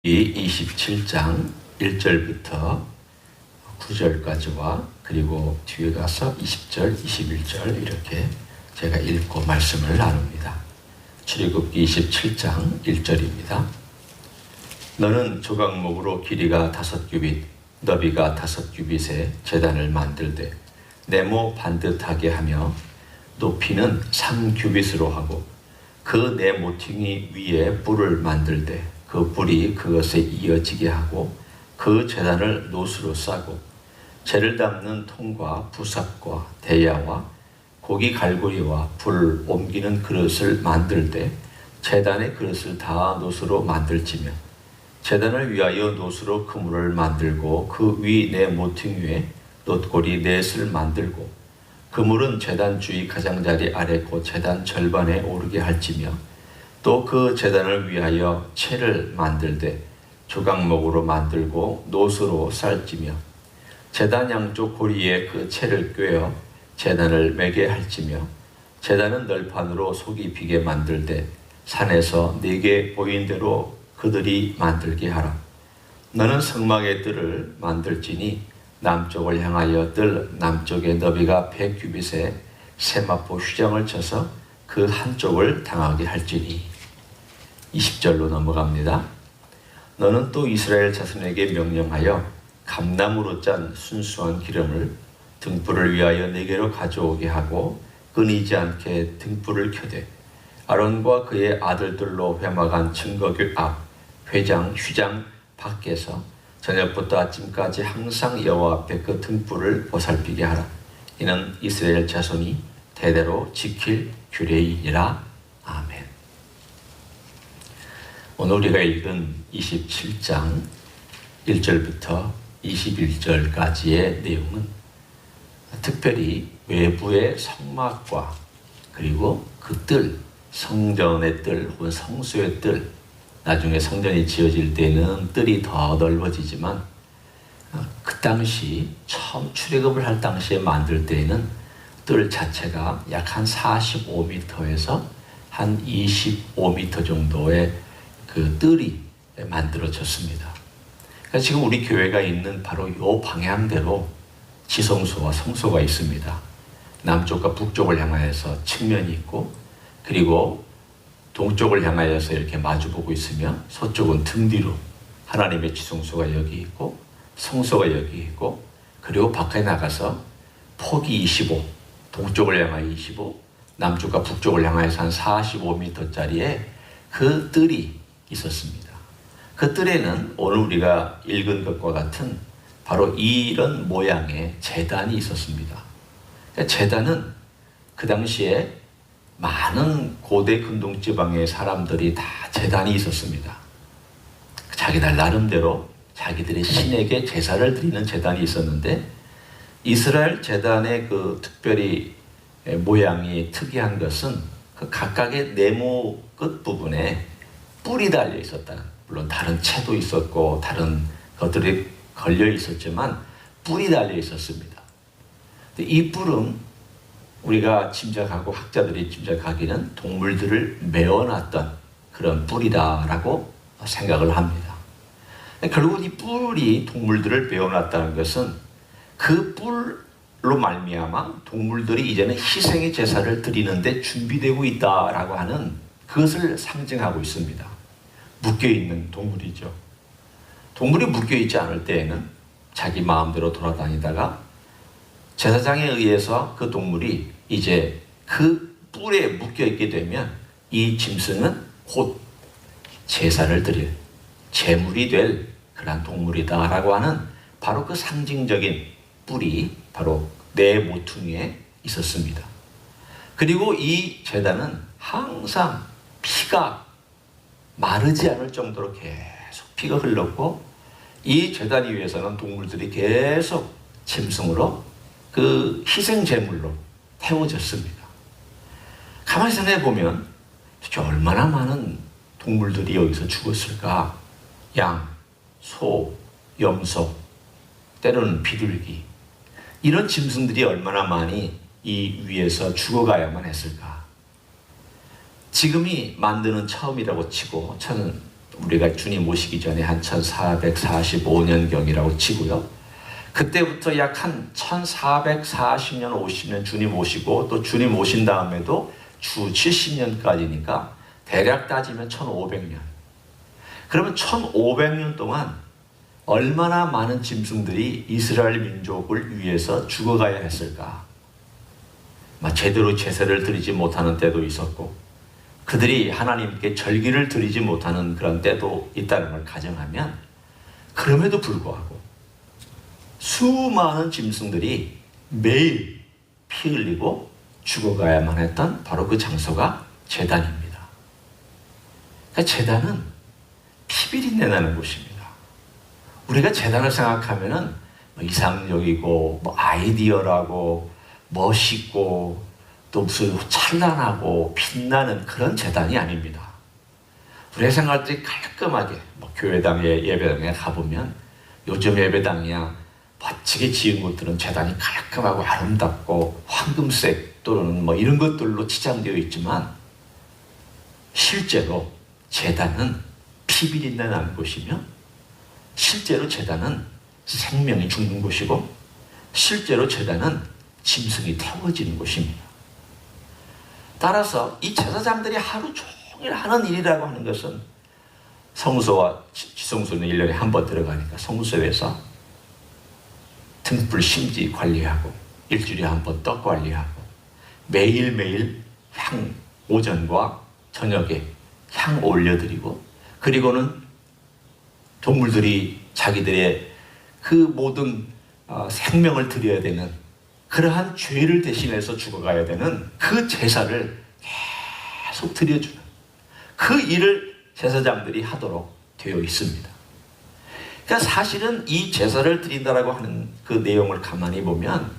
27장 1절부터 9절까지와 그리고 뒤에 가서 20절, 21절 이렇게 제가 읽고 말씀을 나눕니다. 출애굽기 27장 1절입니다. 너는 조각목으로 길이가 5규빗, 너비가 5규빗의 제단을 만들되 네모 반듯하게 하며 높이는 3규빗으로 하고 그 네 모퉁이 위에 뿔을 만들되 그 뿔이 그것에 이어지게 하고 그 제단을 노수로 싸고 재를 담는 통과 부삽과 대야와 고기 갈고리와 불 옮기는 그릇을 만들되 제단의 그릇을 다 노수로 만들지며 제단을 위하여 노수로 그물을 만들고 그 위 네 모퉁이에 놋고리 넷을 만들고 그물은 제단 주위 가장자리 아래 곧 제단 절반에 오르게 할지며 또 그 제단을 위하여 채를 만들되 조각목으로 만들고 노수로 쌀지며 제단 양쪽 고리에 그 채를 꿰어 제단을 매게 할지며 제단은 널판으로 속이 비게 만들되 산에서 네게 보인 대로 그들이 만들게 하라. 너는 성막의 뜰을 만들지니 남쪽을 향하여 뜰 남쪽의 너비가 100규빗에 세마포 휘장을 쳐서 그 한쪽을 당하게 할지니. 20절로 넘어갑니다. 너는 또 이스라엘 자손에게 명령하여 감나무로 짠 순수한 기름을 등불을 위하여 네게로 가져오게 하고 끊이지 않게 등불을 켜되 아론과 그의 아들들로 회막한 증거궤 앞 휘장 밖에서 저녁부터 아침까지 항상 여호와 앞에 그 등불을 보살피게 하라. 이는 이스라엘 자손이 대대로 지킬 규례이니라. 아멘. 오늘 우리가 읽은 27장 1절부터 21절까지의 내용은 특별히 외부의 성막과 그리고 그 뜰, 성전의 뜰 혹은 성소의 뜰, 나중에 성전이 지어질 때는 뜰이 더 넓어지지만 그 당시 처음 출애굽을 할 당시에 만들 때에는 뜰 자체가 약 한 45m에서 한 25m 정도의 그 뜰이 만들어졌습니다. 그러니까 지금 우리 교회가 있는 바로 이 방향대로 지성소와 성소가 있습니다. 남쪽과 북쪽을 향하여서 측면이 있고 그리고 동쪽을 향하여서 이렇게 마주보고 있으며 서쪽은 등 뒤로 하나님의 지성소가 여기 있고 성소가 여기 있고 그리고 밖에 나가서 폭이 25, 동쪽을 향하여 25, 남쪽과 북쪽을 향하여서 한 45m짜리의 그 뜰이 있었습니다. 그 뜰에는 오늘 우리가 읽은 것과 같은 바로 이런 모양의 제단이 있었습니다. 제단은 그 당시에 많은 고대 근동지방의 사람들이 다 제단이 있었습니다. 자기들 나름대로 자기들의 신에게 제사를 드리는 제단이 있었는데 이스라엘 제단의 그 특별히 모양이 특이한 것은 그 각각의 네모 끝부분에 뿔이 달려 있었다. 물론 다른 채도 있었고 다른 것들이 걸려 있었지만 뿔이 달려 있었습니다. 이 뿔은 우리가 짐작하고 학자들이 짐작하기는 동물들을 메어놨던 그런 뿔이다라고 생각을 합니다. 결국 이 뿔이 동물들을 메어놨다는 것은 그 뿔로 말미암아 동물들이 이제는 희생의 제사를 드리는데 준비되고 있다라고 하는 그것을 상징하고 있습니다. 묶여있는 동물이죠. 동물이 묶여있지 않을 때에는 자기 마음대로 돌아다니다가 제사장에 의해서 그 동물이 이제 그 뿔에 묶여있게 되면 이 짐승은 곧 제사를 드릴 제물이 될 그런 동물이다라고 하는 바로 그 상징적인 뿔이 바로 네 모퉁이에 있었습니다. 그리고 이 제단은 항상 피가 마르지 않을 정도로 계속 피가 흘렀고 이 제단 위에서는 동물들이 계속 짐승으로 그 희생 제물로 태워졌습니다. 가만히 생각해 보면 얼마나 많은 동물들이 여기서 죽었을까? 양, 소, 염소, 때로는 비둘기 이런 짐승들이 얼마나 많이 이 위에서 죽어가야만 했을까? 지금이 만드는 처음이라고 치고 우리가 주님 오시기 전에 한 1445년경이라고 치고요. 그때부터 약 한 1440년, 50년 주님 오시고 또 주님 오신 다음에도 주 70년까지니까 대략 따지면 1500년. 그러면 1500년 동안 얼마나 많은 짐승들이 이스라엘 민족을 위해서 죽어가야 했을까? 제대로 제사를 드리지 못하는 때도 있었고 그들이 하나님께 절기를 드리지 못하는 그런 때도 있다는 걸 가정하면 그럼에도 불구하고 수많은 짐승들이 매일 피 흘리고 죽어가야만 했던 바로 그 장소가 제단입니다. 그러니까 제단은 피비린내 나는 곳입니다. 우리가 제단을 생각하면은 이상적이고 아이디어라고 멋있고 또 무슨 찬란하고 빛나는 그런 제단이 아닙니다. 우리가 생각할 때 깔끔하게 교회당에 예배당에 가보면 요즘 예배당이야 멋지게 지은 곳들은 제단이 깔끔하고 아름답고 황금색 또는 이런 것들로 치장되어 있지만 실제로 제단은 피비린내 나는 곳이며 실제로 제단은 생명이 죽는 곳이고 실제로 제단은 짐승이 태워지는 곳입니다. 따라서 이 제사장들이 하루 종일 하는 일이라고 하는 것은 성소와 지성소는 1년에 한 번 들어가니까 성소에서 등불 심지 관리하고 일주일에 한 번 떡 관리하고 매일매일 오전과 저녁에 향 올려드리고 그리고는 동물들이 자기들의 그 모든 생명을 드려야 되는 그러한 죄를 대신해서 죽어가야 되는 그 제사를 계속 드려주는 그 일을 제사장들이 하도록 되어 있습니다. 그러니까 사실은 이 제사를 드린다라고 하는 그 내용을 가만히 보면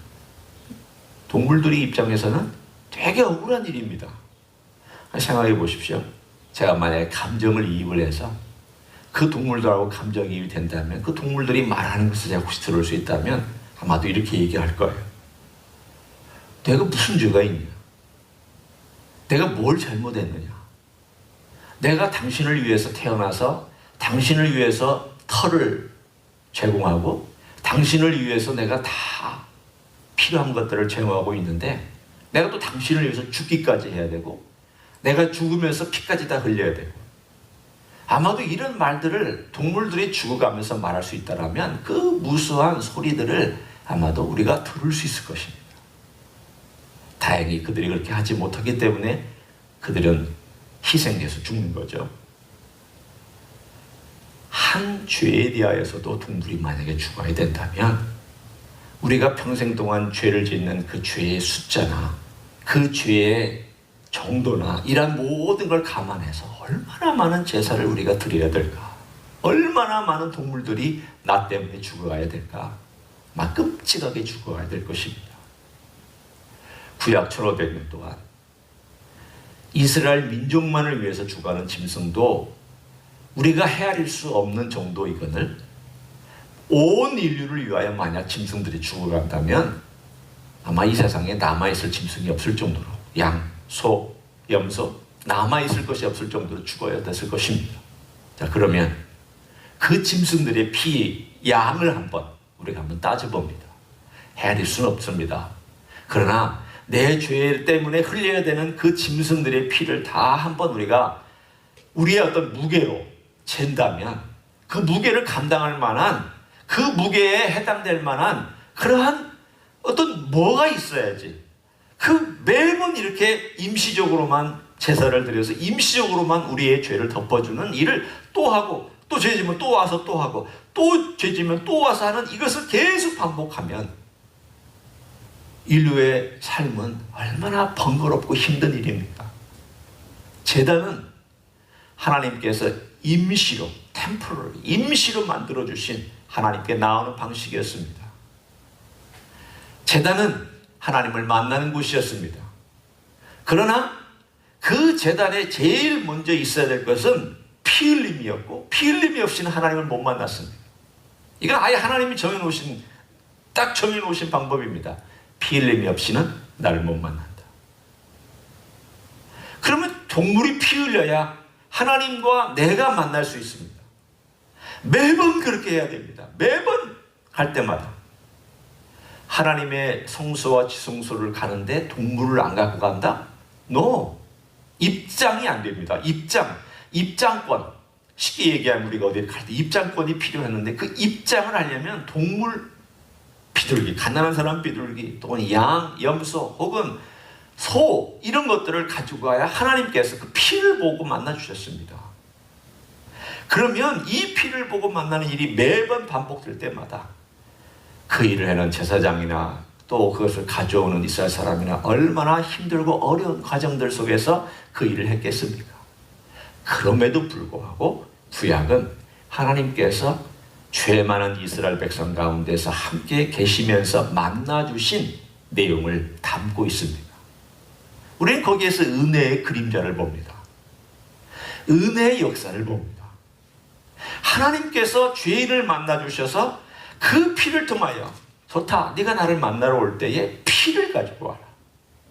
동물들의 입장에서는 되게 억울한 일입니다. 생각해 보십시오. 제가 만약에 감정을 이입을 해서 그 동물들하고 감정이입이 된다면 그 동물들이 말하는 것을 제가 혹시 들을 수 있다면 아마도 이렇게 얘기할 거예요. 내가 무슨 죄가 있냐? 내가 뭘 잘못했느냐? 내가 당신을 위해서 태어나서 당신을 위해서 털을 제공하고 당신을 위해서 내가 다 필요한 것들을 제공하고 있는데 내가 또 당신을 위해서 죽기까지 해야 되고 내가 죽으면서 피까지 다 흘려야 되고 아마도 이런 말들을 동물들이 죽어가면서 말할 수 있다면 그 무수한 소리들을 아마도 우리가 들을 수 있을 것입니다. 다행히 그들이 그렇게 하지 못하기 때문에 그들은 희생해서 죽는 거죠. 한 죄에 대하여서도 동물이 만약에 죽어야 된다면 우리가 평생 동안 죄를 짓는 그 죄의 숫자나 그 죄의 정도나 이런 모든 걸 감안해서 얼마나 많은 제사를 우리가 드려야 될까? 얼마나 많은 동물들이 나 때문에 죽어가야 될까? 막 끔찍하게 죽어가야 될 것입니다. 구약 1500년 동안 이스라엘 민족만을 위해서 죽어가는 짐승도 우리가 헤아릴 수 없는 정도이거늘 온 인류를 위하여 만약 짐승들이 죽어간다면 아마 이 세상에 남아있을 짐승이 없을 정도로 양, 소, 염소 남아있을 것이 없을 정도로 죽어야 됐을 것입니다. 자, 그러면 그 짐승들의 피 양을 우리가 한번 따져봅니다. 헤아릴 수는 없습니다. 그러나 내 죄 때문에 흘려야 되는 그 짐승들의 피를 다 한번 우리가 우리의 어떤 무게로 잰다면 그 무게를 감당할 만한 그 무게에 해당될 만한 그러한 어떤 뭐가 있어야지 그 매번 이렇게 임시적으로만 제사를 드려서 임시적으로만 우리의 죄를 덮어주는 일을 또 하고 또 죄지면 또 와서 또 하고 또 죄지면 또 와서 하는 이것을 계속 반복하면 인류의 삶은 얼마나 번거롭고 힘든 일입니까? 제단은 하나님께서 임시로 템포러리 임시로 만들어주신 하나님께 나오는 방식이었습니다. 제단은 하나님을 만나는 곳이었습니다. 그러나 그 제단에 제일 먼저 있어야 될 것은 피 흘림이었고 피 흘림이 없이는 하나님을 못 만났습니다. 이건 아예 하나님이 정해놓으신 딱 정해놓으신 방법입니다. 피 흘림이 없이는 나를 못 만난다. 그러면 동물이 피 흘려야 하나님과 내가 만날 수 있습니다. 매번 그렇게 해야 됩니다. 매번 갈 때마다. 하나님의 성소와 지성소를 가는데 동물을 안 갖고 간다? No. 입장이 안 됩니다. 입장권. 쉽게 얘기하면 우리가 어디 갈 때 입장권이 필요했는데 그 입장을 하려면 동물 비둘기, 가난한 사람 비둘기, 또는 양, 염소, 혹은 소 이런 것들을 가지고 가야 하나님께서 그 피를 보고 만나 주셨습니다. 그러면 이 피를 보고 만나는 일이 매번 반복될 때마다 그 일을 하는 제사장이나 또 그것을 가져오는 이스라엘 사람이나 얼마나 힘들고 어려운 과정들 속에서 그 일을 했겠습니까? 그럼에도 불구하고 구약은 하나님께서 죄 많은 이스라엘 백성 가운데서 함께 계시면서 만나주신 내용을 담고 있습니다. 우리는 거기에서 은혜의 그림자를 봅니다. 은혜의 역사를 봅니다. 하나님께서 죄인을 만나주셔서 그 피를 통하여 좋다, 네가 나를 만나러 올 때에 피를 가지고 와라.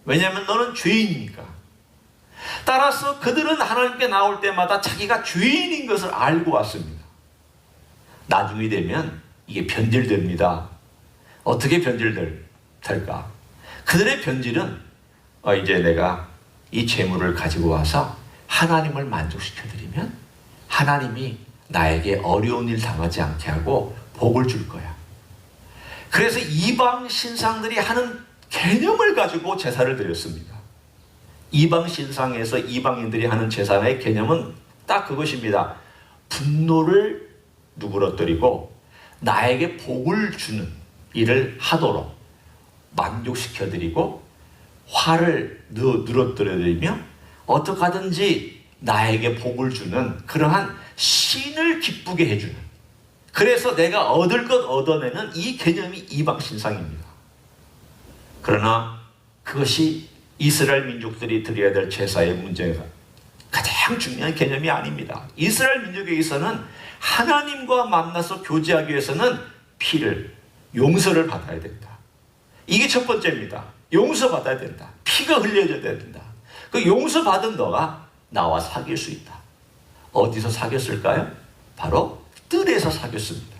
왜냐하면 너는 죄인이니까. 따라서 그들은 하나님께 나올 때마다 자기가 죄인인 것을 알고 왔습니다. 나중이 되면 이게 변질됩니다. 어떻게 변질될까? 그들의 변질은 이제 내가 이 재물을 가지고 와서 하나님을 만족시켜드리면 하나님이 나에게 어려운 일 당하지 않게 하고 복을 줄 거야. 그래서 이방 신상들이 하는 개념을 가지고 제사를 드렸습니다. 이방 신상에서 이방인들이 하는 제사의 개념은 딱 그것입니다. 분노를 누그러뜨리고 나에게 복을 주는 일을 하도록 만족시켜드리고 화를 누그러뜨려드리며 어떻게 하든지 나에게 복을 주는 그러한 신을 기쁘게 해주는, 그래서 내가 얻을 것 얻어내는 이 개념이 이방 신상입니다. 그러나 그것이 이스라엘 민족들이 드려야 될 제사의 문제가 가장 중요한 개념이 아닙니다. 이스라엘 민족에게서는 하나님과 만나서 교제하기 위해서는 피를, 용서를 받아야 된다. 이게 첫 번째입니다. 용서받아야 된다. 피가 흘려져야 된다. 그 용서받은 너가 나와 사귈 수 있다. 어디서 사귀었을까요? 바로 뜰에서 사귀었습니다.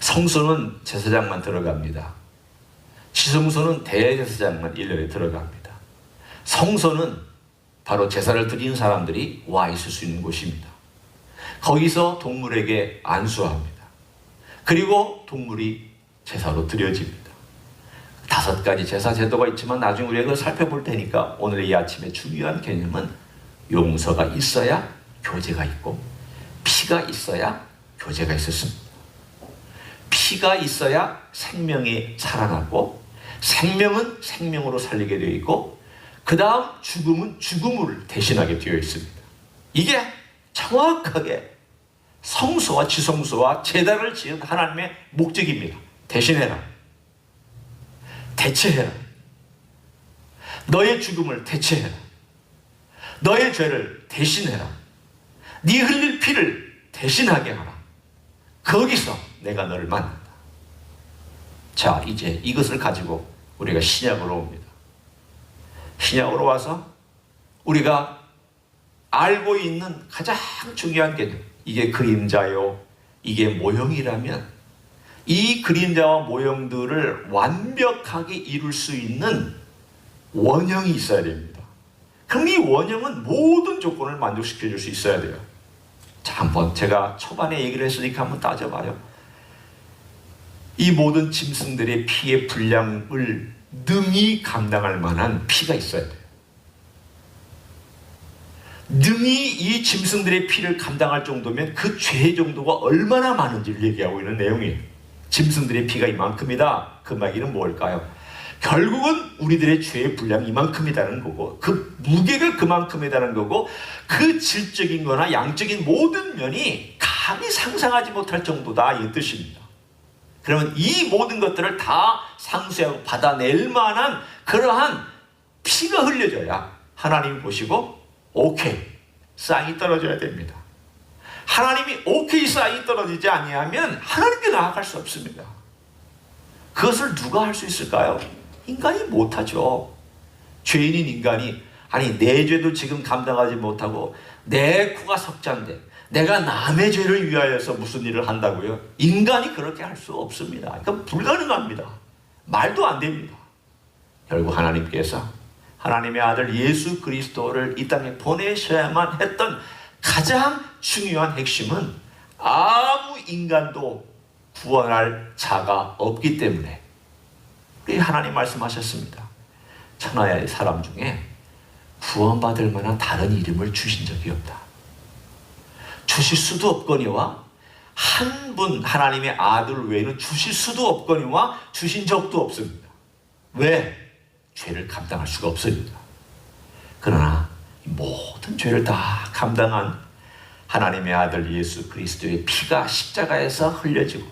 성소는 제사장만 들어갑니다. 지성소는 대제사장만 1년에 들어갑니다. 성소는 바로 제사를 드리는 사람들이 와 있을 수 있는 곳입니다. 거기서 동물에게 안수합니다. 그리고 동물이 제사로 드려집니다. 5가지 제사 제도가 있지만 나중에 우리가 그걸 살펴볼 테니까 오늘 이 아침에 중요한 개념은 용서가 있어야 교제가 있고 피가 있어야 교제가 있었습니다. 피가 있어야 생명이 살아나고 생명은 생명으로 살리게 되어 있고 그 다음 죽음은 죽음을 대신하게 되어 있습니다. 이게 정확하게 성소와 지성소와 제단을 지은 하나님의 목적입니다. 대신해라. 대체해라. 너의 죽음을 대체해라. 너의 죄를 대신해라. 네 흘릴 피를 대신하게 하라. 거기서 내가 너를 만난다. 자, 이제 이것을 가지고 우리가 신약으로 옵니다. 신약으로 와서 우리가 알고 있는 가장 중요한 개념, 이게 그림자요, 이게 모형이라면 이 그림자와 모형들을 완벽하게 이룰 수 있는 원형이 있어야 됩니다. 그럼 이 원형은 모든 조건을 만족시켜 줄 수 있어야 돼요. 자, 한번 제가 초반에 얘기를 했으니까 한번 따져봐요. 이 모든 짐승들의 피의 분량을 능히 감당할 만한 피가 있어야 돼요. 능히 이 짐승들의 피를 감당할 정도면 그 죄 정도가 얼마나 많은지를 얘기하고 있는 내용이에요. 짐승들의 피가 이만큼이다. 그 말은 뭘까요? 결국은 우리들의 죄의 분량이 이만큼이라는 거고 그 무게가 그만큼이라는 거고 그 질적인 거나 양적인 모든 면이 감히 상상하지 못할 정도다, 이 뜻입니다. 그러면 이 모든 것들을 다 상쇄하고 받아낼 만한 그러한 피가 흘려져야 하나님이 보시고 오케이, 쌍이 떨어져야 됩니다. 하나님이 오케이 쌍이 떨어지지 아니하면 하나님께 나아갈 수 없습니다. 그것을 누가 할 수 있을까요? 인간이 못하죠. 죄인인 인간이 아니 내 죄도 지금 감당하지 못하고 내 코가 석잔데 내가 남의 죄를 위하여서 무슨 일을 한다고요? 인간이 그렇게 할 수 없습니다. 그러니까 불가능합니다. 말도 안 됩니다. 결국 하나님께서 하나님의 아들 예수 그리스도를 이 땅에 보내셔야만 했던 가장 중요한 핵심은 아무 인간도 구원할 자가 없기 때문에 우리 하나님 말씀하셨습니다. 천하의 사람 중에 구원받을 만한 다른 이름을 주신 적이 없다. 주실 수도 없거니와 한 분 하나님의 아들 외에는 주실 수도 없거니와 주신 적도 없습니다. 왜? 죄를 감당할 수가 없으니까. 그러나 모든 죄를 다 감당한 하나님의 아들 예수 그리스도의 피가 십자가에서 흘려지고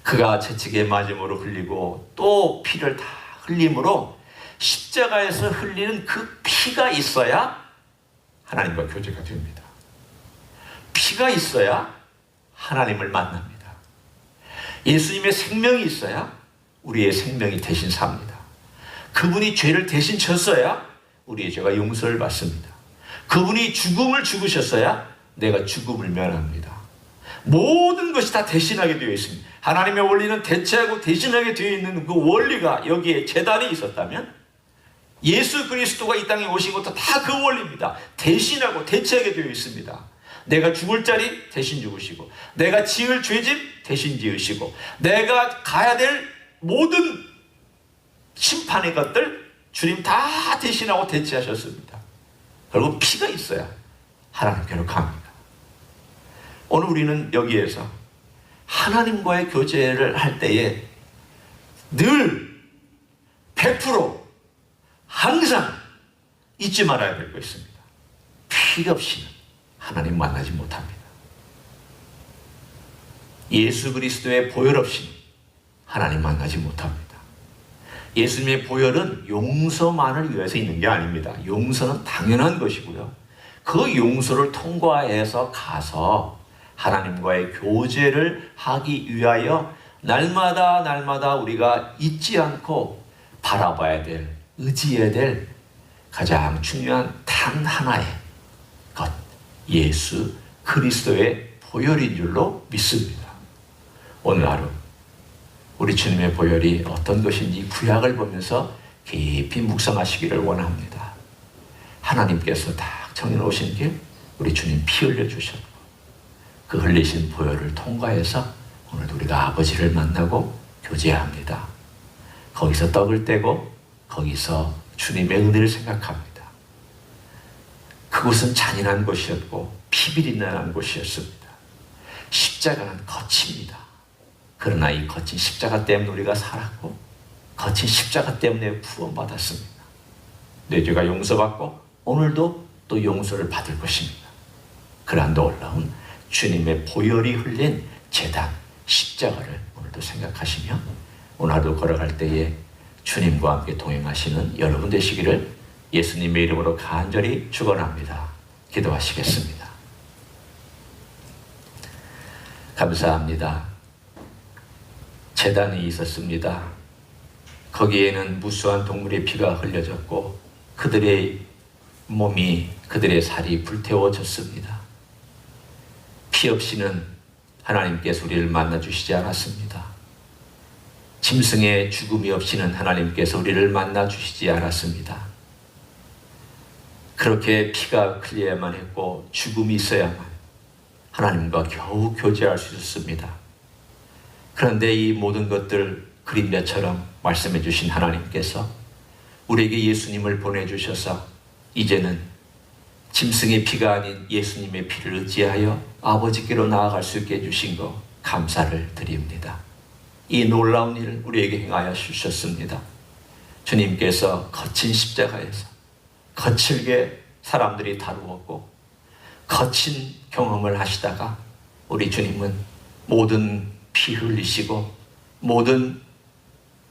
그가 채찍에 맞음으로 흘리고 또 피를 다 흘림으로 십자가에서 흘리는 그 피가 있어야 하나님과 교제가 됩니다. 피가 있어야 하나님을 만납니다. 예수님의 생명이 있어야 우리의 생명이 대신 삽니다. 그분이 죄를 대신 졌어야 우리의 죄가 용서를 받습니다. 그분이 죽음을 죽으셨어야 내가 죽음을 면합니다. 모든 것이 다 대신하게 되어 있습니다. 하나님의 원리는 대체하고 대신하게 되어 있는 그 원리가 여기에 제단이 있었다면 예수 그리스도가 이 땅에 오신 것도 다 그 원리입니다. 대신하고 대체하게 되어 있습니다. 내가 죽을 자리 대신 죽으시고 내가 지을 죄짐 대신 지으시고 내가 가야 될 모든 심판의 것들 주님 다 대신하고 대체하셨습니다. 결국 피가 있어야 하나님께로 갑니다. 오늘 우리는 여기에서 하나님과의 교제를 할 때에 늘 100% 항상 잊지 말아야 될 거 있습니다. 피 없이는 하나님 만나지 못합니다. 예수 그리스도의 보혈 없이는 하나님 만나지 못합니다. 예수님의 보혈은 용서만을 위해서 있는 게 아닙니다. 용서는 당연한 것이고요. 그 용서를 통과해서 가서 하나님과의 교제를 하기 위하여 날마다 우리가 잊지 않고 바라봐야 될, 의지해야 될 가장 중요한 단 하나의 것, 예수 그리스도의 보혈인 줄로 믿습니다. 오늘 하루 우리 주님의 보혈이 어떤 것인지 구약을 보면서 깊이 묵상하시기를 원합니다. 하나님께서 딱 정해놓으신 길 우리 주님 피 흘려주셨고 그 흘리신 보혈을 통과해서 오늘도 우리가 아버지를 만나고 교제합니다. 거기서 떡을 떼고 거기서 주님의 은혜를 생각합니다. 그곳은 잔인한 곳이었고 피비린내난 곳이었습니다. 십자가는 거칩니다. 그러나 이 거친 십자가 때문에 우리가 살았고 거친 십자가 때문에 구원받았습니다. 내 죄가 용서받고 오늘도 또 용서를 받을 것입니다. 그러한 놀라운 주님의 보혈이 흘린 제단 십자가를 오늘도 생각하시며 오늘 하루 걸어갈 때에 주님과 함께 동행하시는 여러분 되시기를 예수님의 이름으로 간절히 축원합니다. 기도하시겠습니다. 감사합니다. 제단이 있었습니다. 거기에는 무수한 동물의 피가 흘려졌고 그들의 몸이 그들의 살이 불태워졌습니다. 피 없이는 하나님께서 우리를 만나주시지 않았습니다. 짐승의 죽음이 없이는 하나님께서 우리를 만나주시지 않았습니다. 그렇게 피가 흘려야만 했고 죽음이 있어야만 하나님과 겨우 교제할 수 있었습니다. 그런데 이 모든 것들 그림자처럼 말씀해 주신 하나님께서 우리에게 예수님을 보내주셔서 이제는 짐승의 피가 아닌 예수님의 피를 의지하여 아버지께로 나아갈 수 있게 해주신 것 감사를 드립니다. 이 놀라운 일을 우리에게 행하여 주셨습니다. 주님께서 거친 십자가에서 거칠게 사람들이 다루었고 거친 경험을 하시다가 우리 주님은 모든 피 흘리시고 모든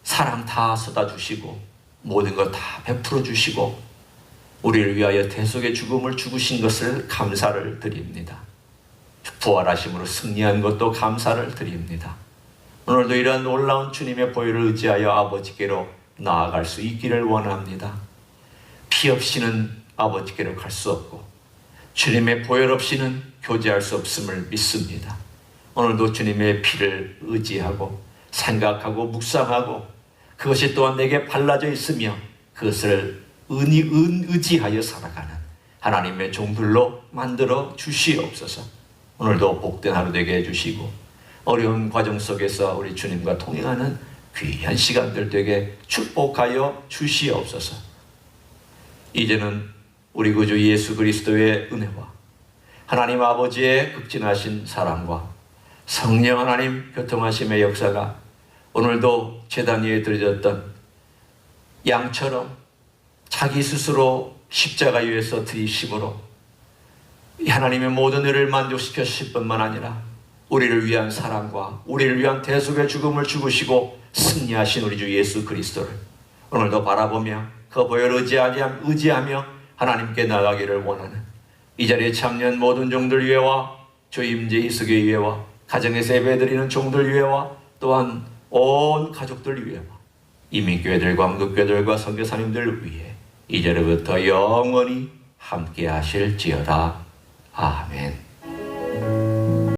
사랑 다 쏟아주시고 모든 것 다 베풀어 주시고 우리를 위하여 대속의 죽음을 죽으신 것을 감사를 드립니다. 부활하심으로 승리한 것도 감사를 드립니다. 오늘도 이러한 놀라운 주님의 보혈을 의지하여 아버지께로 나아갈 수 있기를 원합니다. 피 없이는 아버지께로 갈 수 없고 주님의 보혈 없이는 교제할 수 없음을 믿습니다. 오늘도 주님의 피를 의지하고 생각하고 묵상하고 그것이 또한 내게 발라져 있으며 그것을 의지하여 살아가는 하나님의 종들로 만들어 주시옵소서. 오늘도 복된 하루 되게 해주시고 어려운 과정 속에서 우리 주님과 동행하는 귀한 시간들 되게 축복하여 주시옵소서. 이제는 우리 구주 예수 그리스도의 은혜와 하나님 아버지의 극진하신 사랑과 성령 하나님 교통하심의 역사가 오늘도 제단 위에 드려졌던 양처럼 자기 스스로 십자가 위에서 들이심으로 하나님의 모든 일을 만족시켜 주실 뿐만 아니라 우리를 위한 사랑과 우리를 위한 대속의 죽음을 죽으시고 승리하신 우리 주 예수 그리스도를 오늘도 바라보며 그 보혈 의지하며 하나님께 나가기를 원하는 이 자리에 참여한 모든 종들 위에와 주 임재 이숙의 위에와 가정에서 예배드리는 종들 위에와 또한 온 가족들 위에와 이민교회들과 한국교회들과 선교사님들 위에 이제로부터 영원히 함께 하실지어다. 아멘.